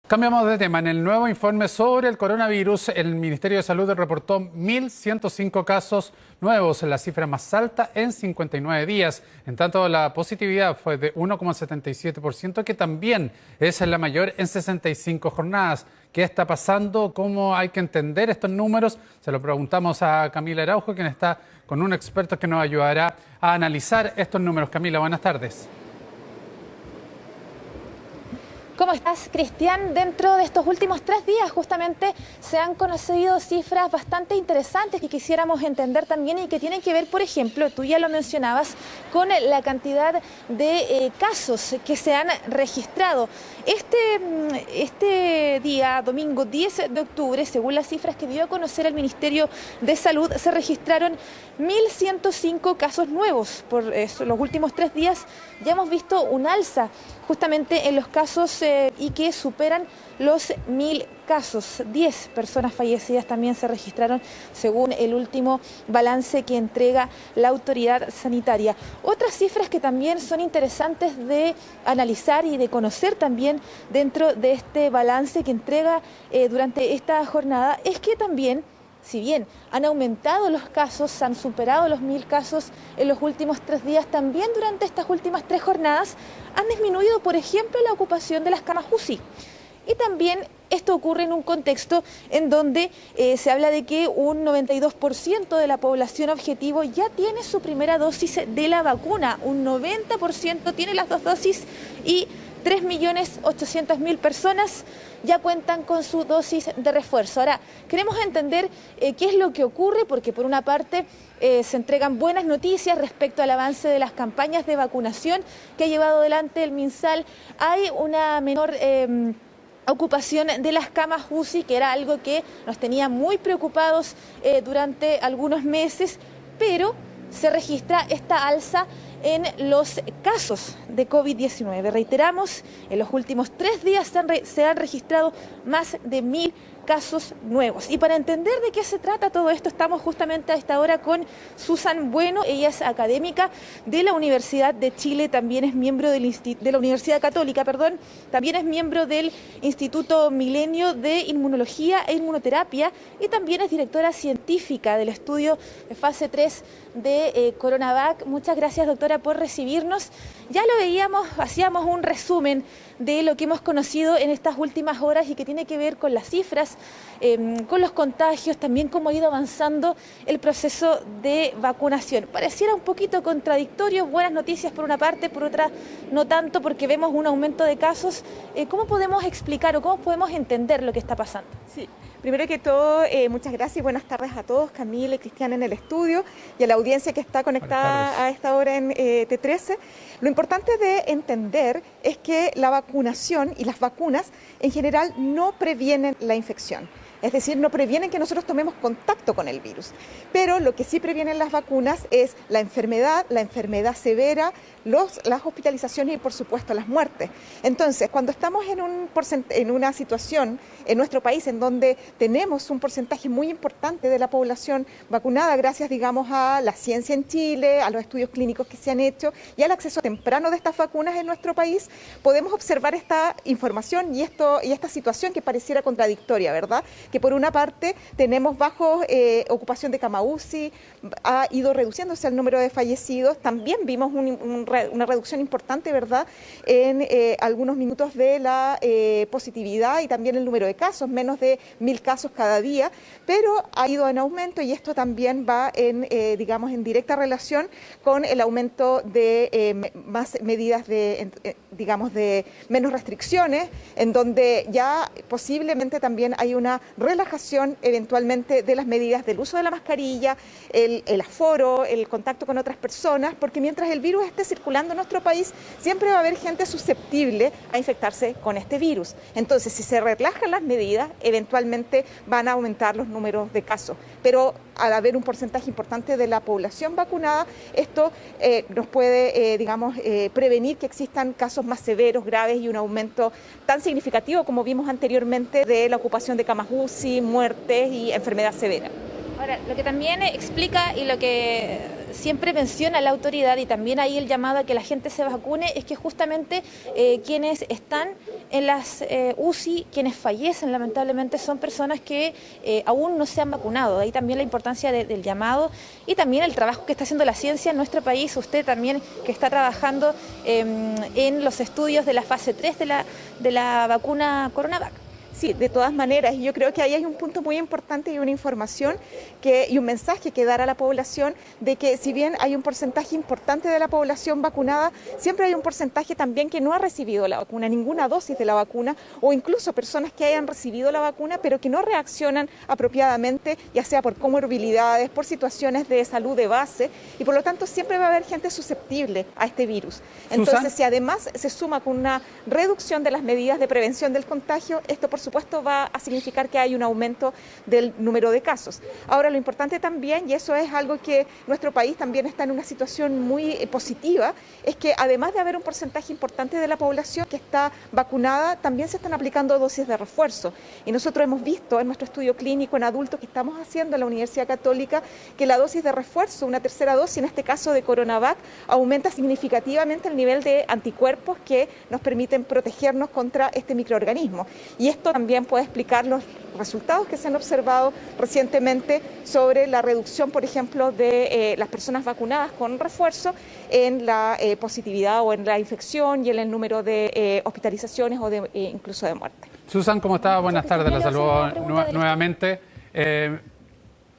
Cambiamos de tema. En el nuevo informe sobre el coronavirus, el Ministerio de Salud reportó 1.105 casos nuevos, la cifra más alta en 59 días. En tanto, la positividad fue de 1,77%, que también es la mayor en 65 jornadas. ¿Qué está pasando? ¿Cómo hay que entender estos números? Se lo preguntamos a Camila Araujo, quien está con un experto que nos ayudará a analizar estos números. Camila, buenas tardes. ¿Cómo estás, Cristian? Dentro de estos últimos 3 días justamente se han conocido cifras bastante interesantes que quisiéramos entender también y que tienen que ver, por ejemplo, tú ya lo mencionabas, con la cantidad de casos que se han registrado. Este día, domingo 10 de octubre, según las cifras que dio a conocer el Ministerio de Salud, se registraron 1.105 casos nuevos. Por eso, los últimos 3 días ya hemos visto un alza justamente en los casos y que superan los 1.000 casos. 10 personas fallecidas también se registraron según el último balance que entrega la autoridad sanitaria. Otras cifras que también son interesantes de analizar y de conocer también dentro de este balance que entrega durante esta jornada es que también, si bien han aumentado los casos, han superado los 1.000 casos en los últimos 3 días, también durante estas últimas 3 jornadas han disminuido, por ejemplo, la ocupación de las camas UCI. Y también esto ocurre en un contexto en donde se habla de que un 92% de la población objetivo ya tiene su primera dosis de la vacuna, un 90% tiene las 2 dosis y 3.800.000 personas ya cuentan con su dosis de refuerzo. Ahora, queremos entender qué es lo que ocurre, porque por una parte se entregan buenas noticias respecto al avance de las campañas de vacunación que ha llevado adelante el MinSal. Hay una menor ocupación de las camas UCI, que era algo que nos tenía muy preocupados durante algunos meses, pero se registra esta alza en los casos de COVID-19. Reiteramos, en los últimos 3 días se han registrado más de 1.000 casos nuevos. Y para entender de qué se trata todo esto, estamos justamente a esta hora con Susan Bueno. Ella es académica de la Universidad de Chile, también es miembro de la Universidad Católica, también es miembro del Instituto Milenio de Inmunología e Inmunoterapia y también es directora científica del estudio de fase 3 de Coronavac. Muchas gracias, doctora, por recibirnos. Ya lo veíamos, hacíamos un resumen de lo que hemos conocido en estas últimas horas y que tiene que ver con las cifras, con los contagios, también cómo ha ido avanzando el proceso de vacunación. Pareciera un poquito contradictorio, buenas noticias por una parte, por otra no tanto, porque vemos un aumento de casos. ¿Cómo podemos explicar o cómo podemos entender lo que está pasando? Sí. Primero que todo, muchas gracias y buenas tardes a todos, Camila y Cristian en el estudio y a la audiencia que está conectada a esta hora en T13. Lo importante de entender es que la vacunación y las vacunas en general no previenen la infección. Es decir, no previenen que nosotros tomemos contacto con el virus. Pero lo que sí previenen las vacunas es la enfermedad severa, las hospitalizaciones y, por supuesto, las muertes. Entonces, cuando estamos en una situación en nuestro país en donde tenemos un porcentaje muy importante de la población vacunada, gracias, digamos, a la ciencia en Chile, a los estudios clínicos que se han hecho y al acceso temprano de estas vacunas en nuestro país, podemos observar esta información y esta situación que pareciera contradictoria, ¿verdad? Que por una parte tenemos bajo ocupación de cama UCI, ha ido reduciéndose el número de fallecidos, también vimos una reducción importante, ¿verdad?, en algunos minutos de la positividad y también el número de casos, menos de 1.000 casos cada día, pero ha ido en aumento y esto también va digamos, en directa relación con el aumento de más medidas digamos, de menos restricciones, en donde ya posiblemente también hay una relajación eventualmente de las medidas del uso de la mascarilla, el aforo, el contacto con otras personas, porque mientras el virus esté circulando en nuestro país, siempre va a haber gente susceptible a infectarse con este virus. Entonces, si se relajan las medidas, eventualmente van a aumentar los números de casos. Pero al haber un porcentaje importante de la población vacunada, esto nos puede, digamos, prevenir que existan casos más severos, graves y un aumento tan significativo como vimos anteriormente de la ocupación de camas UCI, muertes y enfermedad severa. Ahora, lo que también explica y lo que siempre menciona la autoridad, y también ahí el llamado a que la gente se vacune, es que justamente quienes están en las UCI, quienes fallecen lamentablemente, son personas que aún no se han vacunado. Ahí también la importancia del llamado y también el trabajo que está haciendo la ciencia en nuestro país. Usted también que está trabajando en los estudios de la fase 3 de la vacuna CoronaVac. Sí, de todas maneras, yo creo que ahí hay un punto muy importante y una información y un mensaje que dar a la población de que si bien hay un porcentaje importante de la población vacunada, siempre hay un porcentaje también que no ha recibido la vacuna, ninguna dosis de la vacuna, o incluso personas que hayan recibido la vacuna pero que no reaccionan apropiadamente, ya sea por comorbilidades, por situaciones de salud de base, y por lo tanto siempre va a haber gente susceptible a este virus. Entonces, si además se suma con una reducción de las medidas de prevención del contagio, esto por supuesto va a significar que hay un aumento del número de casos. Ahora, lo importante también, y eso es algo que nuestro país también está en una situación muy positiva, es que además de haber un porcentaje importante de la población que está vacunada, también se están aplicando dosis de refuerzo. Y nosotros hemos visto en nuestro estudio clínico en adultos que estamos haciendo en la Universidad Católica que la dosis de refuerzo, una tercera dosis, en este caso de CoronaVac, aumenta significativamente el nivel de anticuerpos que nos permiten protegernos contra este microorganismo. Y esto también puede explicar los resultados que se han observado recientemente sobre la reducción, por ejemplo, de las personas vacunadas con refuerzo en la positividad o en la infección y en el número de hospitalizaciones o de incluso de muerte. Susan, ¿cómo está? Buenas tardes, la saludo nuevamente. ¿Qué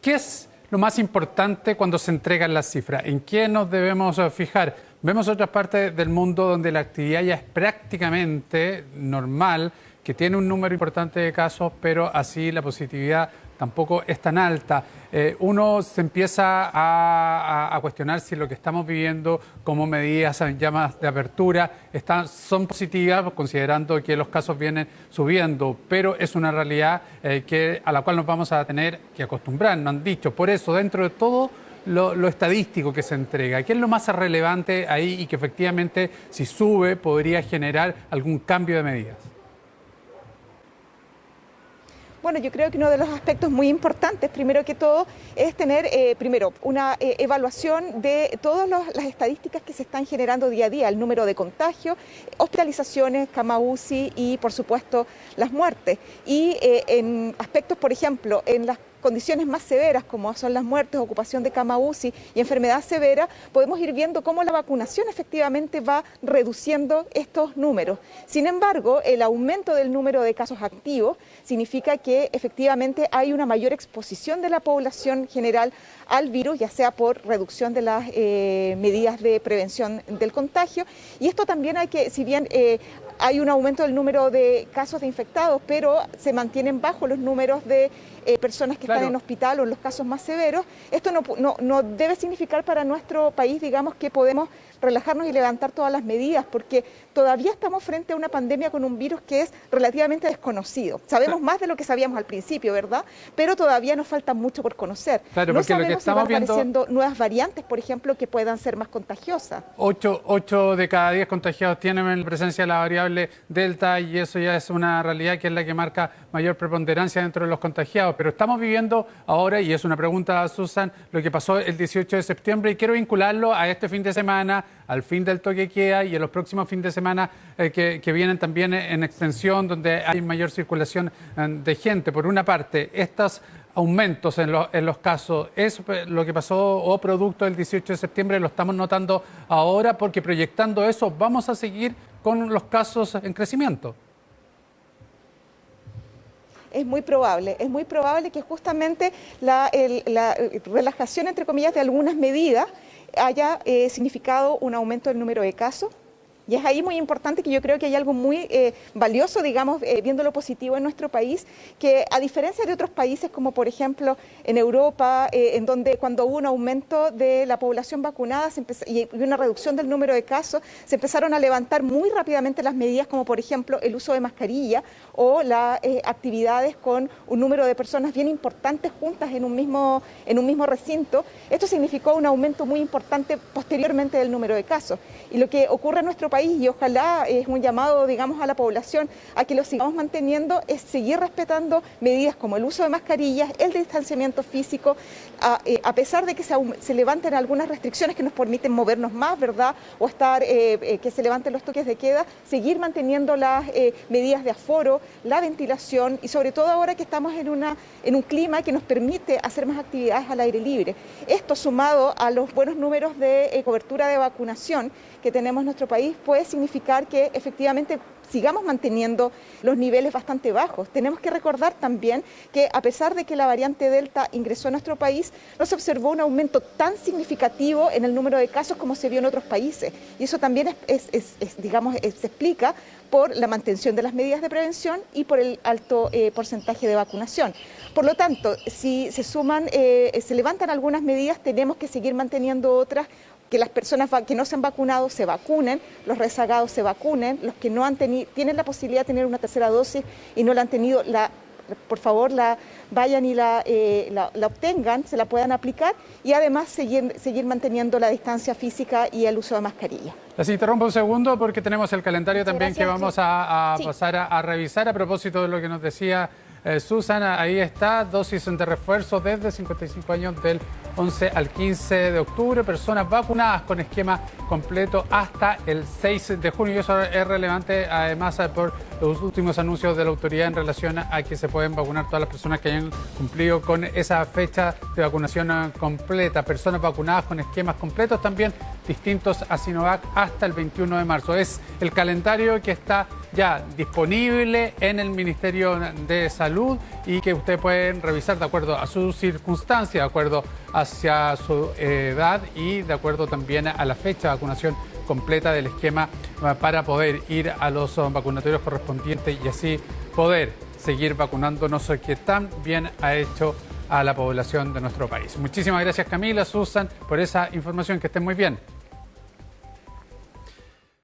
es lo más importante cuando se entregan las cifras? ¿En qué nos debemos fijar? Vemos otras partes del mundo donde la actividad ya es prácticamente normal, que tiene un número importante de casos, pero así la positividad tampoco es tan alta. Uno se empieza a cuestionar si lo que estamos viviendo como medidas ya más de apertura son positivas, considerando que los casos vienen subiendo, pero es una realidad a la cual nos vamos a tener que acostumbrar, nos han dicho. Por eso, dentro de todo lo estadístico que se entrega, ¿qué es lo más relevante ahí y que efectivamente, si sube, podría generar algún cambio de medidas? Bueno, yo creo que uno de los aspectos muy importantes, primero que todo, es tener primero una evaluación de todas las estadísticas que se están generando día a día, el número de contagios, hospitalizaciones, cama UCI y, por supuesto, las muertes. Y en aspectos, por ejemplo, en las condiciones más severas, como son las muertes, ocupación de cama UCI y enfermedad severa, podemos ir viendo cómo la vacunación efectivamente va reduciendo estos números. Sin embargo, el aumento del número de casos activos significa que efectivamente hay una mayor exposición de la población general al virus, ya sea por reducción de las medidas de prevención del contagio. Y esto también hay que, si bien hay un aumento del número de casos de infectados, pero se mantienen bajos los números de personas que están en hospital o en los casos más severos. Esto no debe significar para nuestro país, digamos, que podemos relajarnos y levantar todas las medidas, porque todavía estamos frente a una pandemia con un virus que es relativamente desconocido. Sabemos más de lo que sabíamos al principio, ¿verdad? Pero todavía nos falta mucho por conocer. Claro, no porque sabemos lo que estamos si van apareciendo nuevas variantes, por ejemplo, que puedan ser más contagiosas. 8 de cada 10 contagiados tienen presencia de la variable Delta, y eso ya es una realidad que es la que marca mayor preponderancia dentro de los contagiados. Pero estamos viviendo ahora, y es una pregunta a Susan, lo que pasó el 18 de septiembre, y quiero vincularlo a este fin de semana, al fin del toque de queda y a los próximos fines de semana que vienen también en extensión, donde hay mayor circulación de gente. Por una parte, estos aumentos en los casos, ¿es lo que pasó o producto del 18 de septiembre? Lo estamos notando ahora, porque proyectando eso vamos a seguir con los casos en crecimiento. Es muy probable que justamente la relajación, entre comillas, de algunas medidas haya significado un aumento del número de casos. Y es ahí muy importante que yo creo que hay algo muy valioso, digamos, viendo lo positivo en nuestro país, que a diferencia de otros países como por ejemplo en Europa, en donde cuando hubo un aumento de la población vacunada y una reducción del número de casos, se empezaron a levantar muy rápidamente las medidas, como por ejemplo el uso de mascarilla o las actividades con un número de personas bien importantes juntas en un mismo recinto. Esto significó un aumento muy importante posteriormente del número de casos. Y lo que ocurre en nuestro país país, y ojalá es un llamado, digamos, a la población a que lo sigamos manteniendo, es seguir respetando medidas como el uso de mascarillas, el distanciamiento físico, a pesar de que se levanten algunas restricciones que nos permiten movernos más, ¿verdad? O estar, que se levanten los toques de queda, seguir manteniendo las medidas de aforo, la ventilación y sobre todo ahora que estamos en un clima que nos permite hacer más actividades al aire libre. Esto sumado a los buenos números de cobertura de vacunación que tenemos en nuestro país puede significar que efectivamente sigamos manteniendo los niveles bastante bajos. Tenemos que recordar también que a pesar de que la variante Delta ingresó a nuestro país, no se observó un aumento tan significativo en el número de casos como se vio en otros países. Y eso también se explica por la mantención de las medidas de prevención y por el alto porcentaje de vacunación. Por lo tanto, si se levantan algunas medidas, tenemos que seguir manteniendo otras, que las personas que no se han vacunado se vacunen, los rezagados se vacunen, los que no tienen la posibilidad de tener una tercera dosis y no la han tenido, por favor vayan y la obtengan, se la puedan aplicar y además seguir manteniendo la distancia física y el uso de mascarilla. Les interrumpo un segundo porque tenemos el calendario también que vamos a pasar a revisar a propósito de lo que nos decía Susana. Ahí está, dosis de refuerzo desde 55 años del 11 al 15 de octubre, personas vacunadas con esquema completo hasta el 6 de junio. Y eso es relevante además por los últimos anuncios de la autoridad en relación a que se pueden vacunar todas las personas que hayan cumplido con esa fecha de vacunación completa. Personas vacunadas con esquemas completos también distintos a Sinovac hasta el 21 de marzo. Es el calendario que está ya disponible en el Ministerio de Salud y que ustedes pueden revisar de acuerdo a sus circunstancias, de acuerdo hacia su edad y de acuerdo también a la fecha de vacunación completa del esquema para poder ir a los vacunatorios correspondientes y así poder seguir vacunándonos, que tan bien ha hecho a la población de nuestro país. Muchísimas gracias, Camila, Susan, por esa información. Que estén muy bien.